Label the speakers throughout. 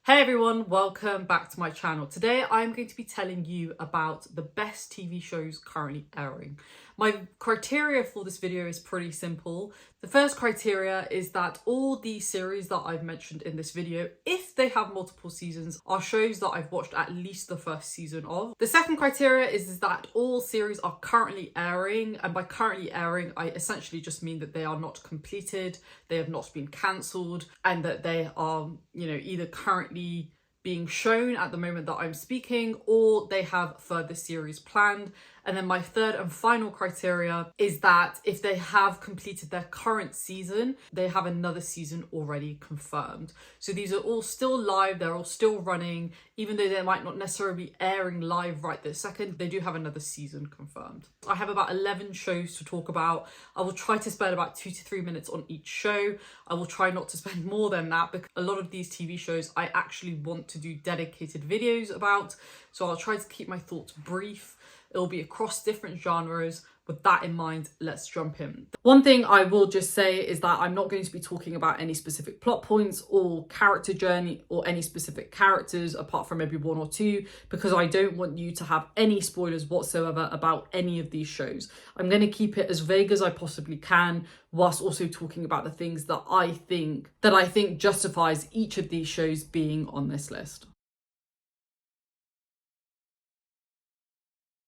Speaker 1: Hey everyone, welcome back to my channel. Today I'm going to be telling you about the best TV shows currently airing. My criteria for this video is pretty simple. The first criteria is that all the series that I've mentioned in this video, if they have multiple seasons, are shows that I've watched at least the first season of. The second criteria is that all series are currently airing, and by currently airing, I essentially just mean that they are not completed, they have not been cancelled, and that they are, either currently being shown at the moment that I'm speaking, or they have further series planned. And then my third and final criteria is that if they have completed their current season, they have another season already confirmed. So these are all still live, they're all still running, even though they might not necessarily be airing live right this second, they do have another season confirmed. I have about 11 shows to talk about. I will try to spend about 2 to 3 minutes on each show. I will try not to spend more than that because a lot of these TV shows I actually want to do dedicated videos about. So I'll try to keep my thoughts brief. It'll be across different genres. With that in mind, let's jump in. One thing I will just say is that I'm not going to be talking about any specific plot points or character journey or any specific characters apart from maybe one or two, because I don't want you to have any spoilers whatsoever about any of these shows. I'm going to keep it as vague as I possibly can, whilst also talking about the things that I think justifies each of these shows being on this list.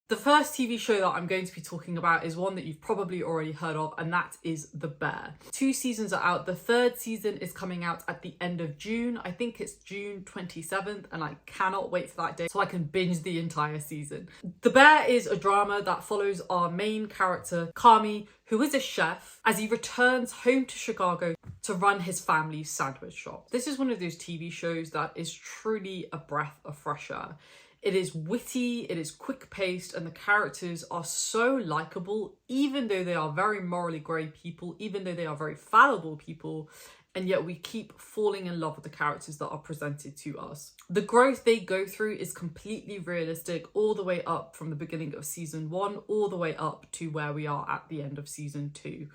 Speaker 1: The first TV show that I'm going to be talking about is one that you've probably already heard of, and that is The Bear. 2 seasons are out. The 3rd season is coming out at the end of June. I think it's June 27th, and I cannot wait for that day so I can binge the entire season. The Bear is a drama that follows our main character, Kami, who is a chef, as he returns home to Chicago to run his family's sandwich shop. This is one of those TV shows that is truly a breath of fresh air. It is witty, it is quick-paced, and the characters are so likeable, even though they are very morally grey people, even though they are very fallible people, and yet we keep falling in love with the characters that are presented to us. The growth they go through is completely realistic, all the way up from the beginning of season 1, all the way up to where we are at the end of season 2.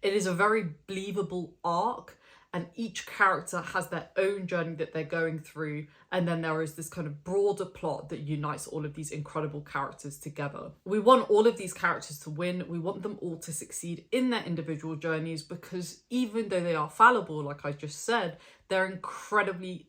Speaker 1: It is a very believable arc, and each character has their own journey that they're going through, and then there is this kind of broader plot that unites all of these incredible characters together. We want all of these characters to win. We want them all to succeed in their individual journeys, because even though they are fallible, like I just said, they're incredibly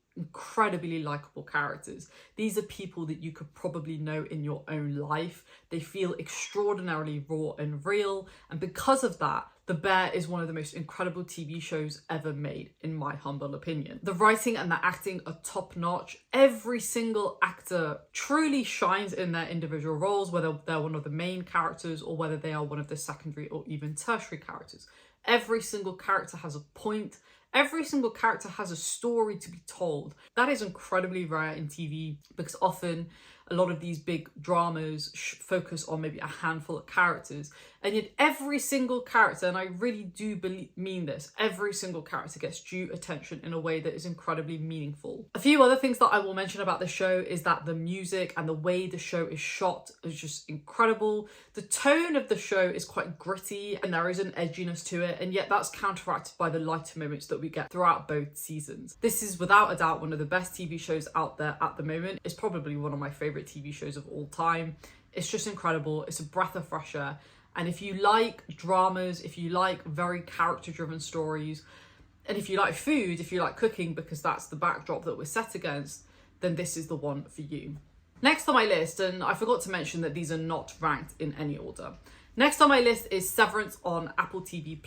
Speaker 1: likable characters. These are people that you could probably know in your own life. They feel extraordinarily raw and real, and because of that, The Bear is one of the most incredible TV shows ever made, in my humble opinion. The writing and the acting are top notch. Every single actor truly shines in their individual roles, whether they're one of the main characters or whether they are one of the secondary or even tertiary characters. Every single character has a point. Every single character has a story to be told. That is incredibly rare in TV, because often a lot of these big dramas focus on maybe a handful of characters, and yet every single character, and I really do mean this, every single character gets due attention in a way that is incredibly meaningful. A few other things that I will mention about the show is that the music and the way the show is shot is just incredible. The tone of the show is quite gritty and there is an edginess to it, and yet that's counteracted by the lighter moments that we get throughout both seasons. This is without a doubt one of the best TV shows out there at the moment. It's probably one of my favourite TV shows of all time. It's just incredible. It's a breath of fresh air. And if you like dramas, if you like very character-driven stories, and if you like food, if you like cooking, because that's the backdrop that we're set against, then this is the one for you. Next on my list, and I forgot to mention that these are not ranked in any order. Next on my list is Severance on Apple TV+.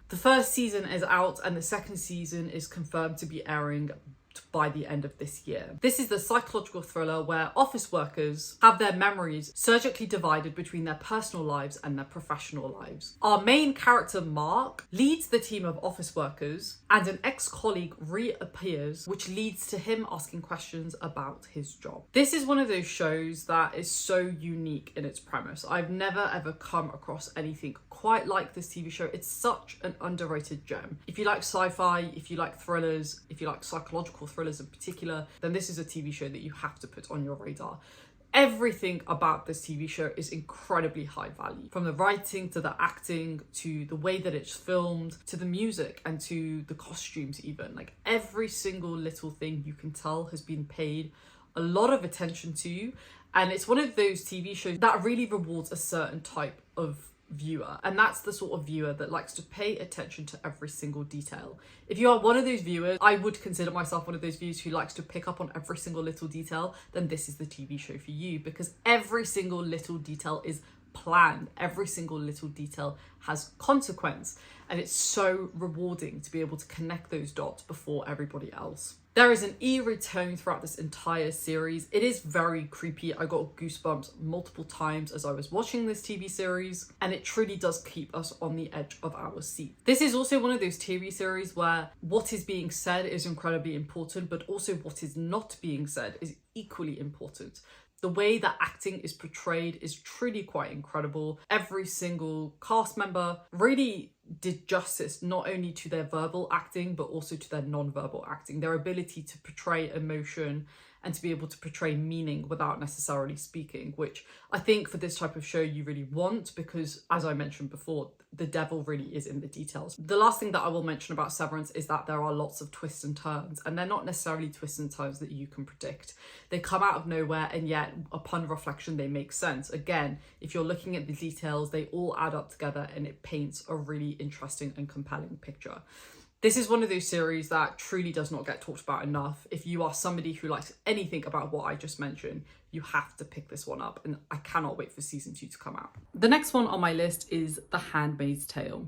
Speaker 1: The 1st season is out and the 2nd season is confirmed to be airing by the end of this year. This is the psychological thriller where office workers have their memories surgically divided between their personal lives and their professional lives. Our main character, Mark, leads the team of office workers, and an ex-colleague reappears, which leads to him asking questions about his job. This is one of those shows that is so unique in its premise. I've never ever come across anything quite like this TV show. It's such an underrated gem. If you like sci-fi, if you like thrillers, if you like psychological thrillers in particular, then this is a TV show that you have to put on your radar. Everything about this TV show is incredibly high value. From the writing to the acting to the way that it's filmed to the music and to the costumes even. Like every single little thing you can tell has been paid a lot of attention to. And it's one of those TV shows that really rewards a certain type of viewer, and that's the sort of viewer that likes to pay attention to every single detail. If you are one of those viewers, I would consider myself one of those viewers who likes to pick up on every single little detail, then this is the TV show for you, because every single little detail is planned, every single little detail has consequence, and it's so rewarding to be able to connect those dots before everybody else. There is an eerie tone throughout this entire series. It is very creepy. I got goosebumps multiple times as I was watching this TV series, and it truly does keep us on the edge of our seat. This is also one of those TV series where what is being said is incredibly important, but also what is not being said is equally important. The way that acting is portrayed is truly quite incredible. Every single cast member really did justice not only to their verbal acting, but also to their non-verbal acting, their ability to portray emotion and to be able to portray meaning without necessarily speaking, which I think for this type of show you really want, because as I mentioned before, the devil really is in the details. The last thing that I will mention about Severance is that there are lots of twists and turns, and they're not necessarily twists and turns that you can predict. They come out of nowhere, and yet upon reflection they make sense. Again, if you're looking at the details, they all add up together and it paints a really interesting and compelling picture. This is one of those series that truly does not get talked about enough. If you are somebody who likes anything about what I just mentioned, you have to pick this one up, and I cannot wait for season 2 to come out. The next one on my list is The Handmaid's Tale.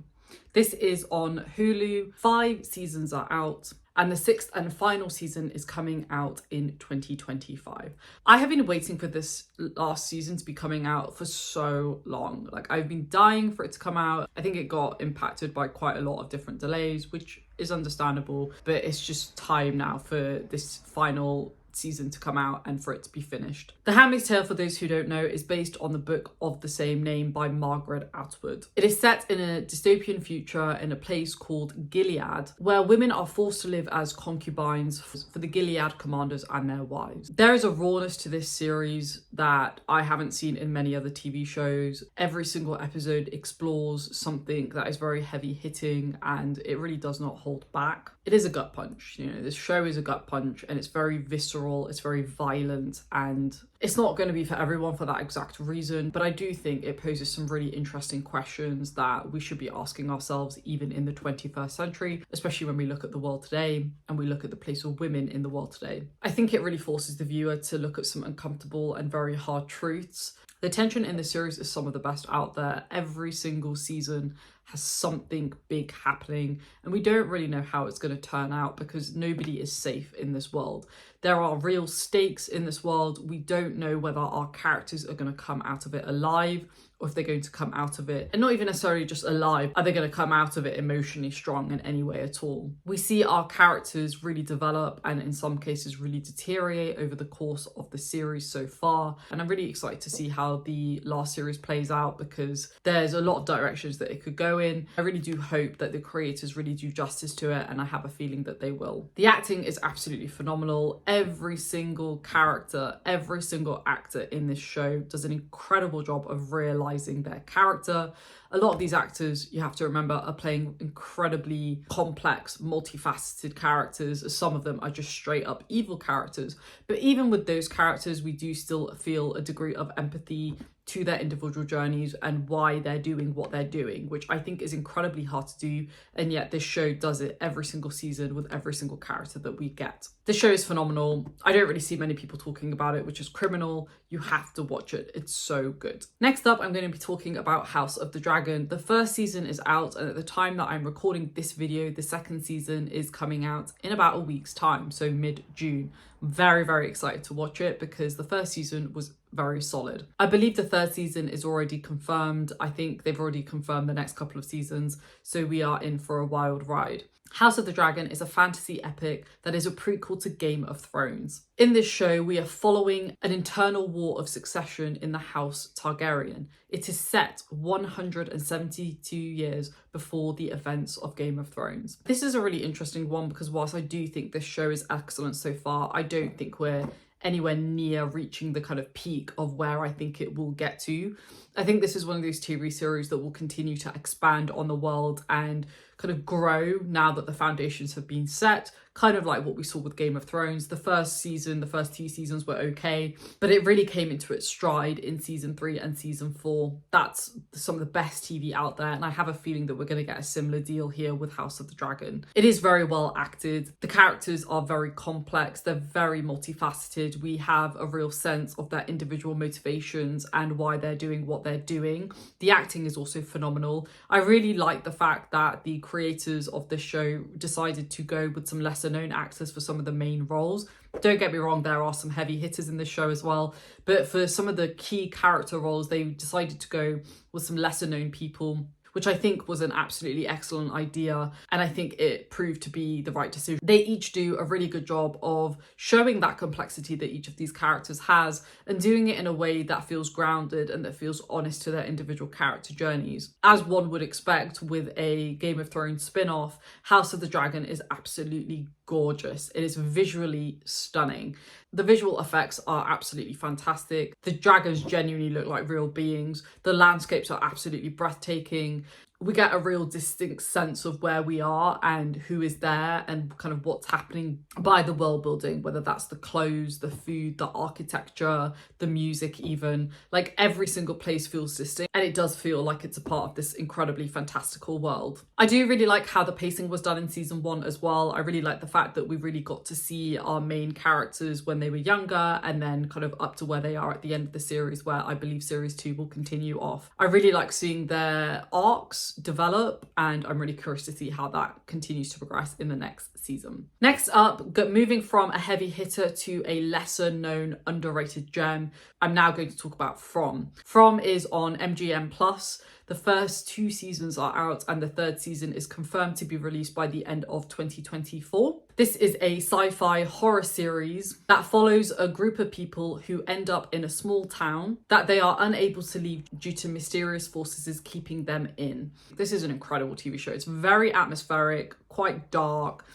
Speaker 1: This is on Hulu. 5 seasons are out, and the 6th and final season is coming out in 2025. I have been waiting for this last season to be coming out for so long. Like, I've been dying for it to come out. I think it got impacted by quite a lot of different delays, which is understandable, but it's just time now for this final season to come out and for it to be finished. The Handmaid's Tale, for those who don't know, is based on the book of the same name by Margaret Atwood. It is set in a dystopian future in a place called Gilead, where women are forced to live as concubines for the Gilead commanders and their wives. There is a rawness to this series that I haven't seen in many other TV shows. Every single episode explores something that is very heavy hitting, and it really does not hold back. It is a gut punch. You know, this show is a gut punch, and it's very visceral, it's very violent, and it's not going to be for everyone for that exact reason, but I do think it poses some really interesting questions that we should be asking ourselves even in the 21st century, especially when we look at the world today and we look at the place of women in the world today. I think it really forces the viewer to look at some uncomfortable and very hard truths. The tension in the series is some of the best out there. Every single season has something big happening, and we don't really know how it's going to turn out because nobody is safe in this world. There are real stakes in this world. We don't know whether our characters are going to come out of it alive, or if they're going to come out of it, and not even necessarily just alive, are they going to come out of it emotionally strong in any way at all? We see our characters really develop and in some cases really deteriorate over the course of the series so far. And I'm really excited to see how the last series plays out because there's a lot of directions that it could go in. I really do hope that the creators really do justice to it, and I have a feeling that they will. The acting is absolutely phenomenal. Every single character, every single actor in this show does an incredible job of realizing their character. A lot of these actors, you have to remember, are playing incredibly complex, multifaceted characters. Some of them are just straight up evil characters. But even with those characters, we do still feel a degree of empathy to their individual journeys and why they're doing what they're doing, which I think is incredibly hard to do. And yet this show does it every single season with every single character that we get. This show is phenomenal. I don't really see many people talking about it, which is criminal. You have to watch it. It's so good. Next up, I'm going to be talking about House of the Dragon. The first season is out, and at the time that I'm recording this video, the second season is coming out in about a week's time, so mid-June. I'm very, very excited to watch it because the first season was very solid. I believe the third season is already confirmed. I think they've already confirmed the next couple of seasons, so we are in for a wild ride. House of the Dragon is a fantasy epic that is a prequel to Game of Thrones. In this show, we are following an internal war of succession in the House Targaryen. It is set 172 years before the events of Game of Thrones. This is a really interesting one because whilst I do think this show is excellent so far, I don't think we're anywhere near reaching the kind of peak of where I think it will get to. I think this is one of those TV series that will continue to expand on the world and kind of grow now that the foundations have been set, kind of like what we saw with Game of Thrones. The first season, the first 2 seasons were okay, but it really came into its stride in season 3 and season 4. That's some of the best TV out there, and I have a feeling that we're going to get a similar deal here with House of the Dragon. It is very well acted. The characters are very complex. They're very multifaceted. We have a real sense of their individual motivations and why they're doing what they're doing. The acting is also phenomenal. I really like the fact that the creators of this show decided to go with some lesser known actors for some of the main roles. Don't get me wrong, there are some heavy hitters in this show as well, but for some of the key character roles, they decided to go with some lesser known people, which I think was an absolutely excellent idea, and I think it proved to be the right decision. They each do a really good job of showing that complexity that each of these characters has and doing it in a way that feels grounded and that feels honest to their individual character journeys. As one would expect with a Game of Thrones spin-off, House of the Dragon is absolutely gorgeous. It is visually stunning. The visual effects are absolutely fantastic. The dragons genuinely look like real beings. The landscapes are absolutely breathtaking. We get a real distinct sense of where we are and who is there and kind of what's happening by the world building, whether that's the clothes, the food, the architecture, the music even. Like every single place feels distinct, and it does feel like it's a part of this incredibly fantastical world. I do really like how the pacing was done in season 1 as well. I really like the fact that we really got to see our main characters when they were younger and then kind of up to where they are at the end of the series, where I believe series 2 will continue off. I really like seeing their arcs develop, and I'm really curious to see how that continues to progress in the next season. Next up, moving from a heavy hitter to a lesser known underrated gem, I'm now going to talk about From. From is on MGM Plus. The first 2 seasons are out and the 3rd season is confirmed to be released by the end of 2024. This is a sci-fi horror series that follows a group of people who end up in a small town that they are unable to leave due to mysterious forces keeping them in. This is an incredible TV show. It's very atmospheric, quite dark.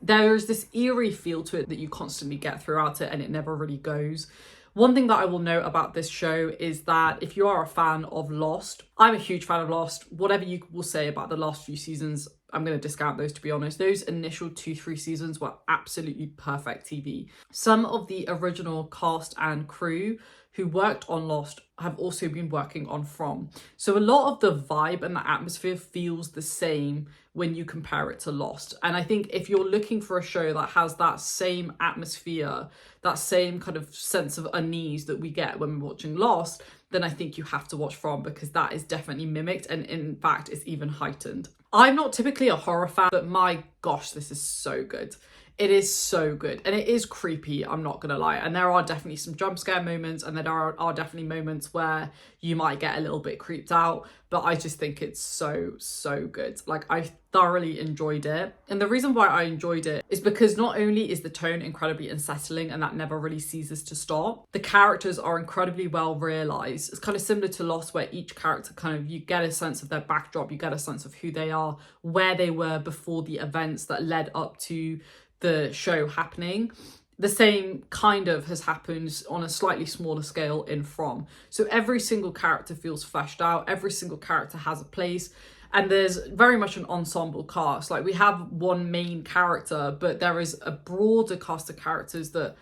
Speaker 1: There's this eerie feel to it that you constantly get throughout it, and it never really goes. One thing that I will note about this show is that if you are a fan of Lost, I'm a huge fan of Lost. Whatever you will say about the last few seasons, I'm going to discount those, to be honest. Those initial 2-3 seasons were absolutely perfect TV. Some of the original cast and crew who worked on Lost have also been working on From. So a lot of the vibe and the atmosphere feels the same when you compare it to Lost. And I think if you're looking for a show that has that same atmosphere, that same kind of sense of unease that we get when we're watching Lost, then I think you have to watch From, because that is definitely mimicked, and in fact it's even heightened. I'm not typically a horror fan, but my gosh, this is so good. It is so good, and it is creepy, I'm not gonna lie, and there are definitely some jump scare moments, and there are definitely moments where you might get a little bit creeped out, but I just think it's so good. Like, I thoroughly enjoyed it, and the reason why I enjoyed it is because not only is the tone incredibly unsettling, and that never really ceases to stop, the characters are incredibly well realised. It's kind of similar to Lost, where each character kind of, you get a sense of their backdrop, you get a sense of who they are, where they were before the events that led up to the show happening. The same kind of has happened on a slightly smaller scale in From. So every single character feels fleshed out, every single character has a place, and there's very much an ensemble cast. Like, we have one main character, but there is a broader cast of characters that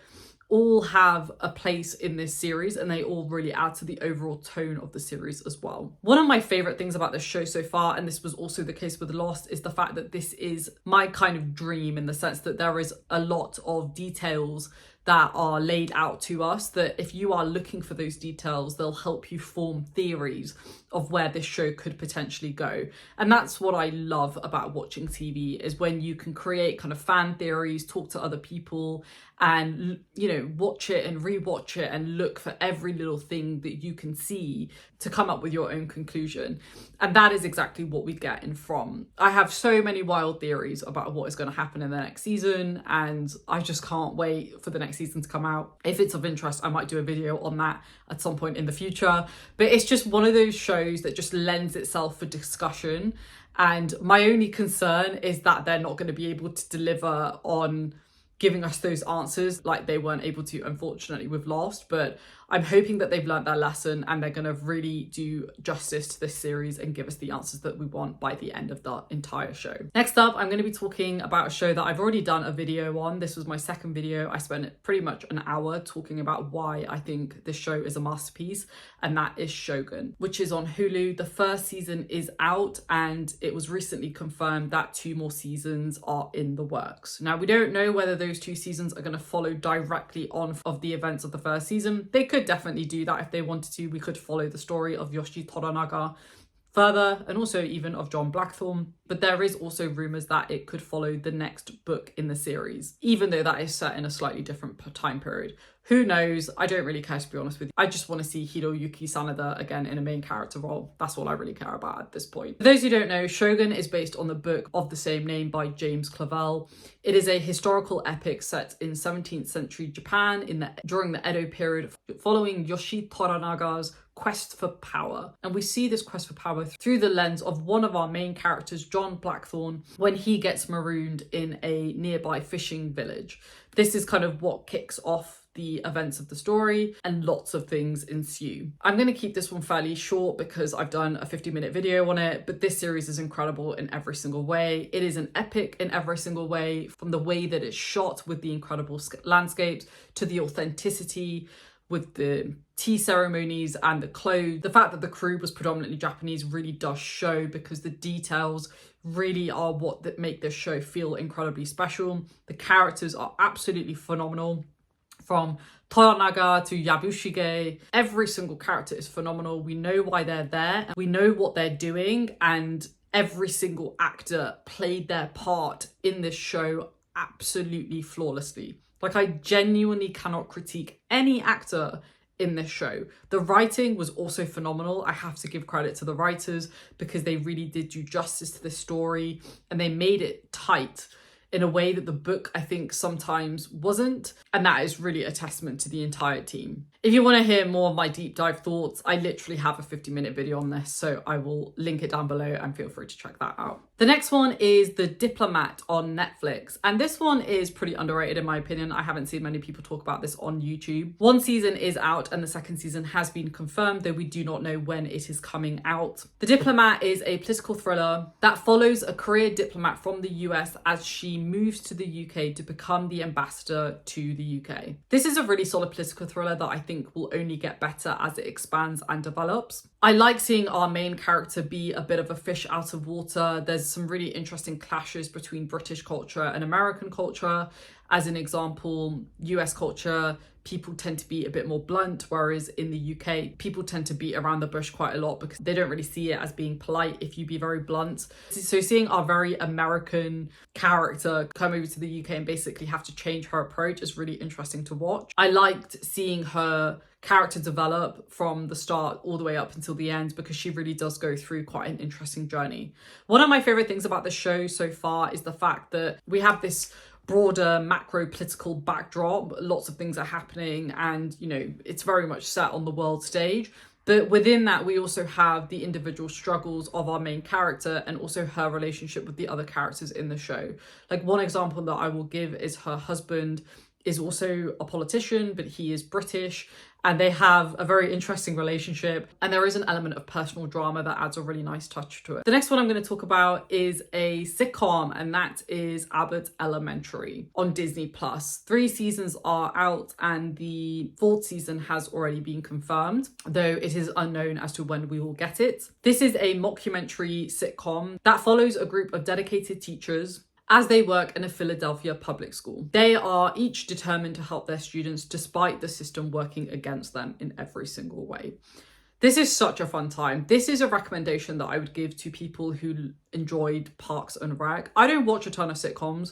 Speaker 1: all have a place in this series, and they all really add to the overall tone of the series as well. One of my favorite things about this show so far, and this was also the case with Lost, is the fact that this is my kind of dream, in the sense that there is a lot of details that are laid out to us, that if you are looking for those details, they'll help you form theories of where this show could potentially go. And that's what I love about watching TV, is when you can create kind of fan theories, talk to other people, and, you know, watch it and rewatch it and look for every little thing that you can see to come up with your own conclusion. And that is exactly what we get in From. I have so many wild theories about what is going to happen in the next season, and I just can't wait for the next season to come out. If it's of interest, I might do a video on that at some point in the future. But it's just one of those shows that just lends itself for discussion. And my only concern is that they're not going to be able to deliver on giving us those answers like they weren't able to, unfortunately, with Lost. But I'm hoping that they've learned their lesson and they're going to really do justice to this series and give us the answers that we want by the end of the entire show. Next up, I'm going to be talking about a show that I've already done a video on. This was my second video. I spent pretty much an hour talking about why I think this show is a masterpiece, and that is Shogun, which is on Hulu. The first season is out and it was recently confirmed that 2 more seasons are in the works. Now, we don't know whether those 2 seasons are going to follow directly on of the events of the first season. They could definitely do that if they wanted to. We could follow the story of Yoshi Toranaga further, and also even of John Blackthorne. But there is also rumours that it could follow the next book in the series, even though that is set in a slightly different time period. Who knows? I don't really care, to be honest with you. I just want to see Hiroyuki Sanada again in a main character role. That's all I really care about at this point. For those who don't know, Shogun is based on the book of the same name by James Clavell. It is a historical epic set in 17th century Japan during the Edo period, following Yoshi Toranaga's quest for power. And we see this quest for power through the lens of one of our main characters, John Blackthorne, when he gets marooned in a nearby fishing village. This is kind of what kicks off the events of the story, and lots of things ensue. I'm going to keep this one fairly short because I've done a 50-minute video on it, but this series is incredible in every single way. It is an epic in every single way, from the way that it's shot with the incredible landscapes to the authenticity with the tea ceremonies and the clothes. The fact that the crew was predominantly Japanese really does show, because the details really are what make this show feel incredibly special. The characters are absolutely phenomenal. From Toranaga to Yabushige, every single character is phenomenal. We know why they're there, we know what they're doing, and every single actor played their part in this show absolutely flawlessly. Like, I genuinely cannot critique any actor in this show. The writing was also phenomenal. I have to give credit to the writers, because they really did do justice to this story and they made it tight in a way that the book, I think, sometimes wasn't. And that is really a testament to the entire team. If you want to hear more of my deep dive thoughts, I literally have a 50-minute video on this, so I will link it down below and feel free to check that out. The next one is The Diplomat on Netflix. And this one is pretty underrated in my opinion. I haven't seen many people talk about this on YouTube. 1 season is out and the 2nd season has been confirmed, though we do not know when it is coming out. The Diplomat is a political thriller that follows a career diplomat from the US as she moves to the UK to become the ambassador to the UK. This is a really solid political thriller that I think will only get better as it expands and develops. I like seeing our main character be a bit of a fish out of water. There's some really interesting clashes between British culture and American culture. As an example, US culture, people tend to be a bit more blunt, whereas in the UK, people tend to beat around the bush quite a lot because they don't really see it as being polite if you be very blunt. So seeing our very American character come over to the UK and basically have to change her approach is really interesting to watch. I liked seeing her character develop from the start all the way up until the end, because she really does go through quite an interesting journey. One of my favorite things about the show so far is the fact that we have this broader macro political backdrop. Lots of things are happening and, you know, it's very much set on the world stage. But within that, we also have the individual struggles of our main character and also her relationship with the other characters in the show. Like, one example that I will give is her husband is also a politician, but he is British, and they have a very interesting relationship, and there is an element of personal drama that adds a really nice touch to it. The next one I'm going to talk about is a sitcom, and that is Abbott Elementary on Disney+. 3 seasons are out and the 4th season has already been confirmed, though it is unknown as to when we will get it. This is a mockumentary sitcom that follows a group of dedicated teachers as they work in a Philadelphia public school. They are each determined to help their students despite the system working against them in every single way. This is such a fun time. This is a recommendation that I would give to people who enjoyed Parks and Rec. I don't watch a ton of sitcoms,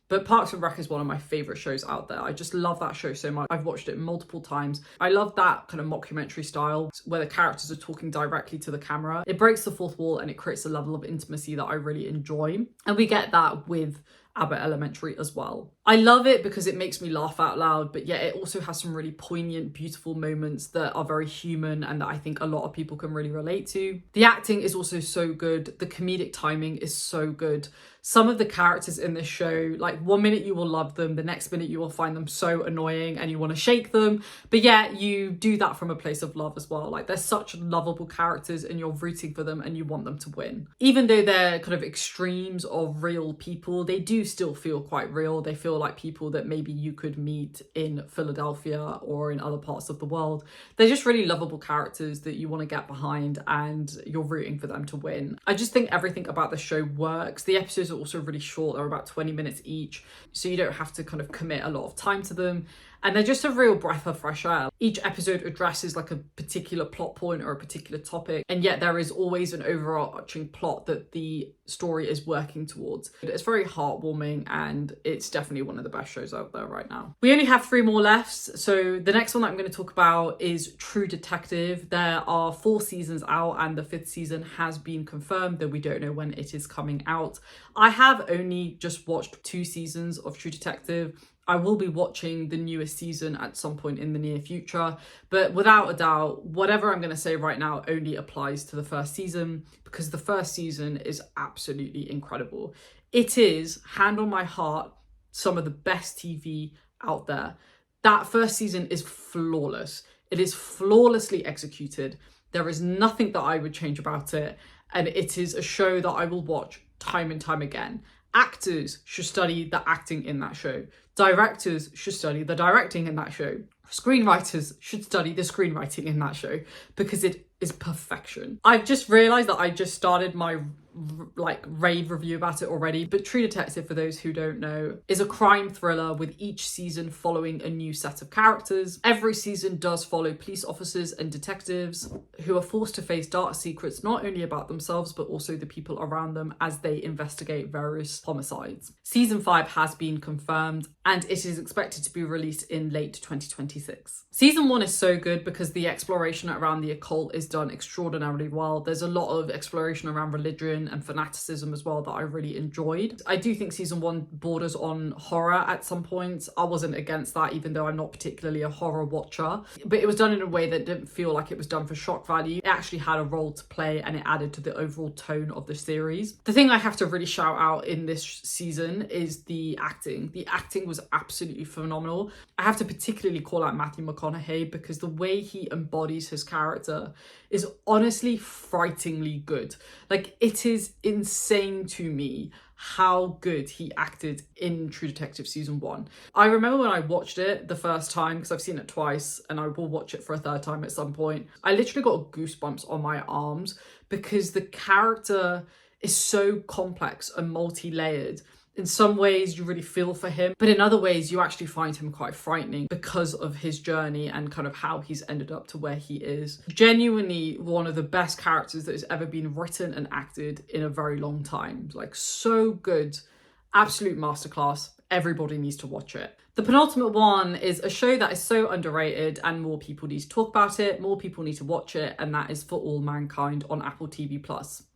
Speaker 1: but Parks and Rec is one of my favourite shows out there. I just love that show so much. I've watched it multiple times. I love that kind of mockumentary style where the characters are talking directly to the camera. It breaks the fourth wall and it creates a level of intimacy that I really enjoy. And we get that with Abbott Elementary as well. I love it because it makes me laugh out loud, but yet it also has some really poignant, beautiful moments that are very human and that I think a lot of people can really relate to. The acting is also so good. The comedic timing is so good. Some of the characters in this show, like one minute you will love them, the next minute you will find them so annoying and you want to shake them. But yet you do that from a place of love as well. Like they're such lovable characters and you're rooting for them and you want them to win. Even though they're kind of extremes of real people, they do still feel quite real. They feel like people that maybe you could meet in Philadelphia or in other parts of the world. They're just really lovable characters that you want to get behind and you're rooting for them to win. I just think everything about the show works. The episodes are also really short. They're about 20 minutes each, so you don't have to kind of commit a lot of time to them. And they're just a real breath of fresh air. Each episode addresses like a particular plot point or a particular topic, and yet there is always an overarching plot that the story is working towards. It's very heartwarming and it's definitely one of the best shows out there right now. We only have 3 more left, so the next one that I'm going to talk about is True Detective. There are 4 seasons out and the 5th season has been confirmed, though we don't know when it is coming out. I have only just watched 2 seasons of True Detective. I will be watching the newest season at some point in the near future, but without a doubt, whatever I'm going to say right now only applies to the first season, because the first season is absolutely incredible. It is, hand on my heart, some of the best TV out there. That first season is flawless. It is flawlessly executed. There is nothing that I would change about it, and it is a show that I will watch time and time again. Actors should study the acting in that show. Directors should study the directing in that show. Screenwriters should study the screenwriting in that show because it is perfection. I've just realised that I just started my rave review about it already, but True Detective, for those who don't know, is a crime thriller with each season following a new set of characters. Every season does follow police officers and detectives who are forced to face dark secrets not only about themselves but also the people around them as they investigate various homicides. Season 5 has been confirmed and it is expected to be released in late 2026. Season 1 is so good because the exploration around the occult is done extraordinarily well. There's a lot of exploration around religion and fanaticism as well that I really enjoyed. I do think season 1 borders on horror at some points. I wasn't against that, even though I'm not particularly a horror watcher, but it was done in a way that didn't feel like it was done for shock value. It actually had a role to play and it added to the overall tone of the series. The thing I have to really shout out in this season is the acting. The acting was absolutely phenomenal. I have to particularly call out Matthew McConaughey because the way he embodies his character is honestly frighteningly good. Like, it is insane to me how good he acted in True Detective season 1. I remember when I watched it the first time, because I've seen it twice and I will watch it for a 3rd time at some point, I literally got goosebumps on my arms because the character is so complex and multi-layered. In some ways you really feel for him, but in other ways you actually find him quite frightening because of his journey and kind of how he's ended up to where he is. Genuinely one of the best characters that has ever been written and acted in a very long time. Like, so good. Absolute masterclass. Everybody needs to watch it. The penultimate one is a show that is so underrated and more people need to talk about it, more people need to watch it, and that is For All Mankind on Apple TV+.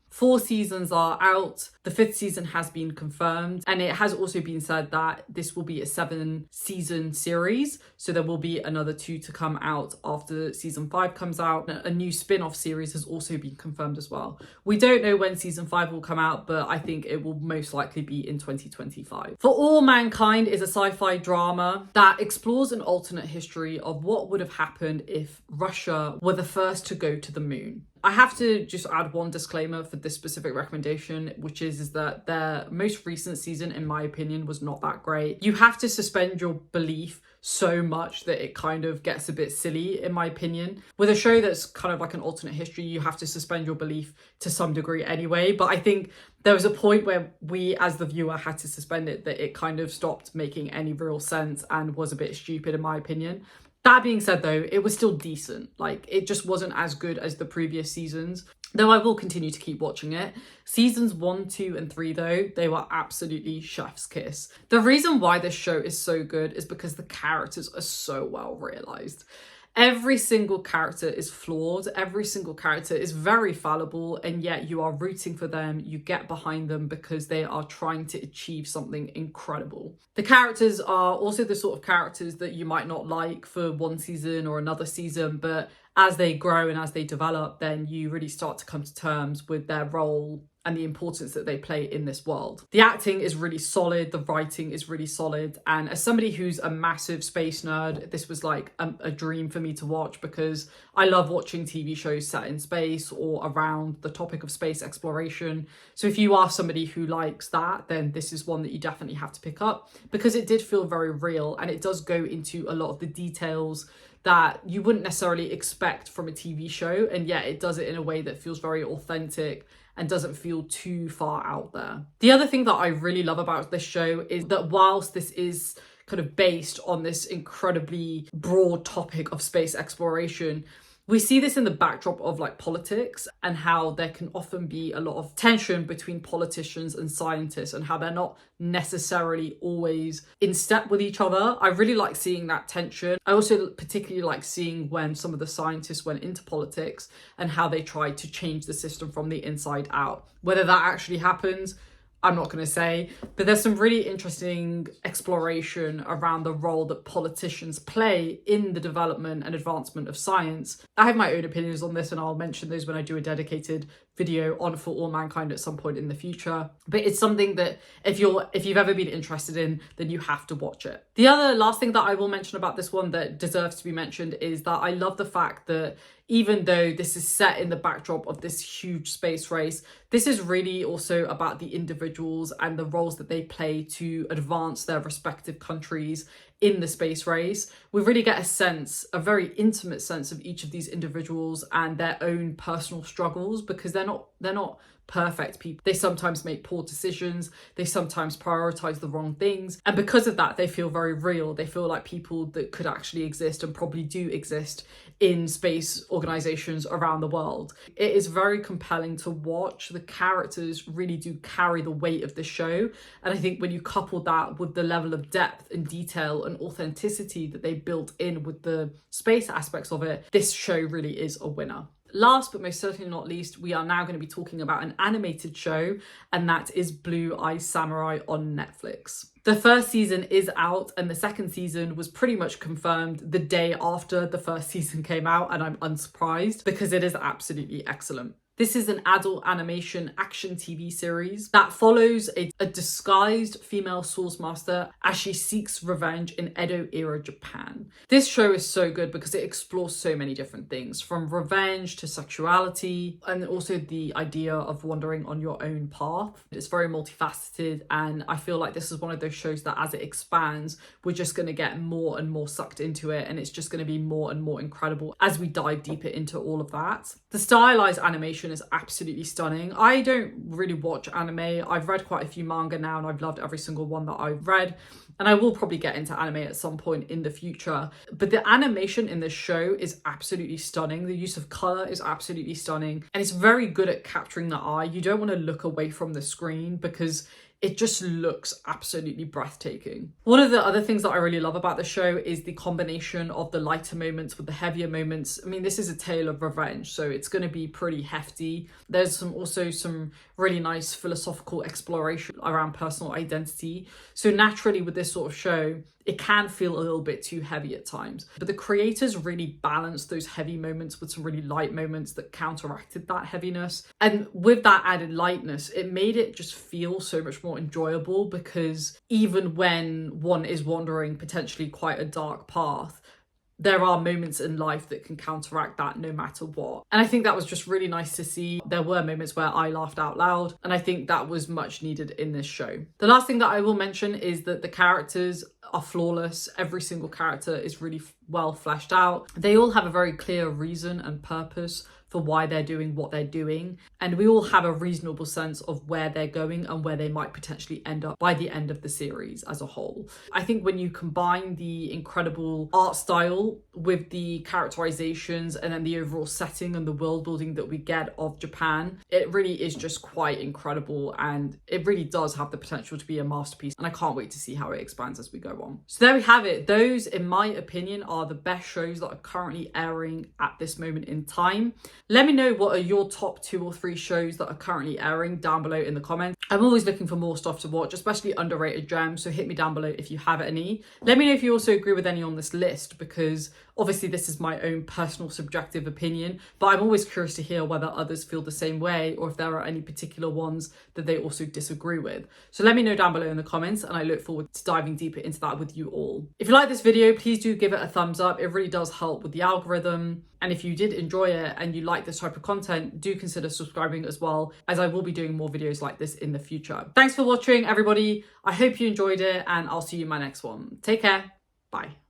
Speaker 1: 4 seasons are out. The 5th season has been confirmed, and it has also been said that this will be a 7-season series, so there will be another 2 to come out after season 5 comes out. A new spin-off series has also been confirmed as well. We don't know when season 5 will come out, but I think it will most likely be in 2025. For All Mankind is a sci-fi drama that explores an alternate history of what would have happened if Russia were the first to go to the moon. I have to just add one disclaimer for this specific recommendation, which is that their most recent season, in my opinion, was not that great. You have to suspend your belief so much that it kind of gets a bit silly, in my opinion. With a show that's kind of like an alternate history, you have to suspend your belief to some degree anyway. But I think there was a point where we, as the viewer, had to suspend it, that it kind of stopped making any real sense and was a bit stupid, in my opinion. That being said, though, it was still decent. Like, it just wasn't as good as the previous seasons, though I will continue to keep watching it. Seasons 1, 2, and 3, though, they were absolutely chef's kiss. The reason why this show is so good is because the characters are so well realised. Every single character is flawed. Every single character is very fallible, and yet you are rooting for them. You get behind them because they are trying to achieve something incredible. The characters are also the sort of characters that you might not like for one season or another season, but as they grow and as they develop, then you really start to come to terms with their role and the importance that they play in this world. The acting is really solid, the writing is really solid, and as somebody who's a massive space nerd, this was like a dream for me to watch, because I love watching TV shows set in space or around the topic of space exploration. So if you are somebody who likes that, then this is one that you definitely have to pick up, because it did feel very real, and it does go into a lot of the details that you wouldn't necessarily expect from a TV show, and yet it does it in a way that feels very authentic and doesn't feel too far out there. The other thing that I really love about this show is that whilst this is kind of based on this incredibly broad topic of space exploration, we see this in the backdrop of like politics, and how there can often be a lot of tension between politicians and scientists, and how they're not necessarily always in step with each other. I really like seeing that tension. I also particularly like seeing when some of the scientists went into politics and how they tried to change the system from the inside out. Whether that actually happens, I'm not going to say, but there's some really interesting exploration around the role that politicians play in the development and advancement of science. I have my own opinions on this, and I'll mention those when I do a dedicated video on For All Mankind at some point in the future. But it's something that if you've ever been interested in, then you have to watch it. The other last thing that I will mention about this one that deserves to be mentioned is that I love the fact that even though this is set in the backdrop of this huge space race, this is really also about the individuals and the roles that they play to advance their respective countries in the space race. We really get a sense, a very intimate sense of each of these individuals and their own personal struggles, because they're not perfect people. They sometimes make poor decisions, they sometimes prioritize the wrong things, and because of that they feel very real. They feel like people that could actually exist and probably do exist in space organizations around the world. It is very compelling to watch. The characters really do carry the weight of the show, and I think when you couple that with the level of depth and detail and authenticity that they built in with the space aspects of it, this show really is a winner. Last but most certainly not least, we are now going to be talking about an animated show, and that is Blue Eye Samurai on Netflix. The first season is out, and the second season was pretty much confirmed the day after the first season came out, and I'm unsurprised because it is absolutely excellent. This is an adult animation action TV series that follows a disguised female Sourcemaster as she seeks revenge in Edo-era Japan. This show is so good because it explores so many different things, from revenge to sexuality, and also the idea of wandering on your own path. It's very multifaceted, and I feel like this is one of those shows that as it expands, we're just going to get more and more sucked into it, and it's just going to be more and more incredible as we dive deeper into all of that. The stylized animation is absolutely stunning. I don't really watch anime. I've read quite a few manga now, and I've loved every single one that I've read, and I will probably get into anime at some point in the future. But the animation in this show is absolutely stunning. The use of color is absolutely stunning, and it's very good at capturing the eye. You don't want to look away from the screen because it just looks absolutely breathtaking. One of the other things that I really love about the show is the combination of the lighter moments with the heavier moments. I mean, this is a tale of revenge, so it's going to be pretty hefty. There's also some really nice philosophical exploration around personal identity. So naturally with this sort of show, it can feel a little bit too heavy at times. But the creators really balanced those heavy moments with some really light moments that counteracted that heaviness. And with that added lightness, it made it just feel so much more enjoyable, because even when one is wandering potentially quite a dark path, there are moments in life that can counteract that no matter what. And I think that was just really nice to see. There were moments where I laughed out loud, and I think that was much needed in this show. The last thing that I will mention is that the characters are flawless. Every single character is really well fleshed out. They all have a very clear reason and purpose for for why they're doing what they're doing. And we all have a reasonable sense of where they're going and where they might potentially end up by the end of the series as a whole. I think when you combine the incredible art style with the characterizations and then the overall setting and the world building that we get of Japan, it really is just quite incredible, and it really does have the potential to be a masterpiece, and I can't wait to see how it expands as we go on. So there we have it. Those, in my opinion, are the best shows that are currently airing at this moment in time. Let me know what are your top 2 or 3 shows that are currently airing down below in the comments. I'm always looking for more stuff to watch, especially underrated gems, so hit me down below if you have any. Let me know if you also agree with any on this list, because obviously this is my own personal subjective opinion, but I'm always curious to hear whether others feel the same way or if there are any particular ones that they also disagree with. So let me know down below in the comments, and I look forward to diving deeper into that with you all. If you like this video, please do give it a thumbs up. It really does help with the algorithm. And if you did enjoy it and you like this type of content, do consider subscribing as well, as I will be doing more videos like this in the future. Thanks for watching, everybody. I hope you enjoyed it, and I'll see you in my next one. Take care. Bye.